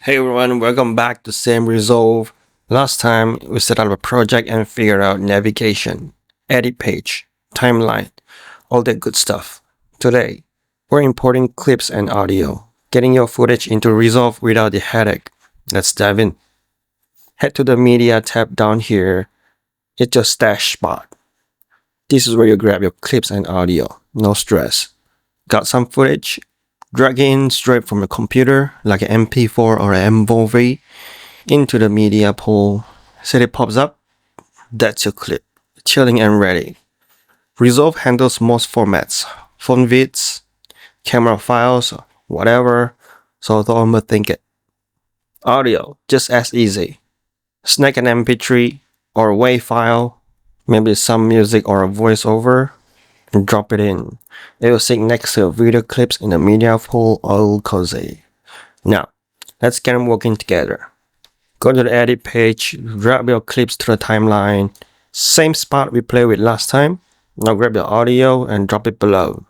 Hey everyone, welcome back to SamResolve. Last time we set up a project and figured out navigation, edit page, timeline, all that good stuff. Today, we're importing clips and audio, getting your footage into Resolve without the headache. Let's dive in. Head to the media tab down here. It's your stash spot. This is where you grab your clips and audio, no stress. Got some footage? Drag in straight from your computer, like an MP4 or an MOV, into the media pool. See it pops up? That's your clip, chilling and ready. Resolve handles most formats, phone vids, camera files, whatever, so don't overthink it. Audio, just as easy. Snag an MP3 or a WAV file, maybe some music or a voiceover, and drop it in. It will sync next to video clips in the media pool, all cozy. Now, let's get them working together. Go to the edit page, grab your clips to the timeline. Same spot we played with last time. Now grab your audio and drop it below.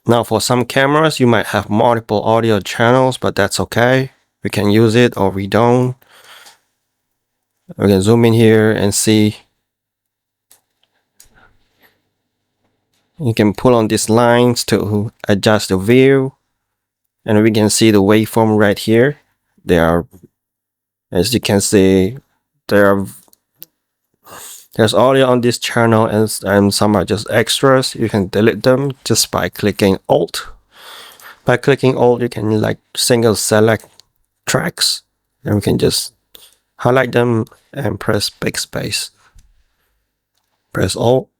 Now for some cameras, you might have multiple audio channels, but that's okay. We can use it or we don't. We can zoom in here and see. You can pull on these lines to adjust the view, and we can see the waveform right here. They are, as you can see, there's audio on this channel, and some are just extras. You can delete them just by clicking Alt. By clicking Alt, you can like single select tracks, and we can just highlight them and press backspace. Press Alt.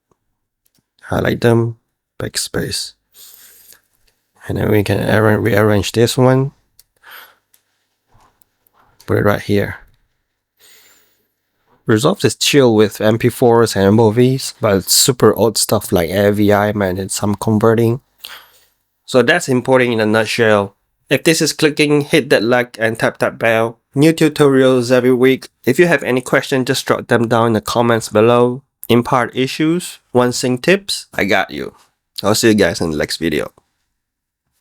Highlight them, backspace, and then we can rearrange this one, put it right here. Resolve is chill with MP4s and MOVs, but super old stuff like AVI might need some converting. So that's importing in a nutshell. If this is clicking, hit that like and tap that bell. New tutorials every week. If you have any questions, just drop them down in the comments below. Impart issues, one sync tips, I got you. I'll see you guys in the next video.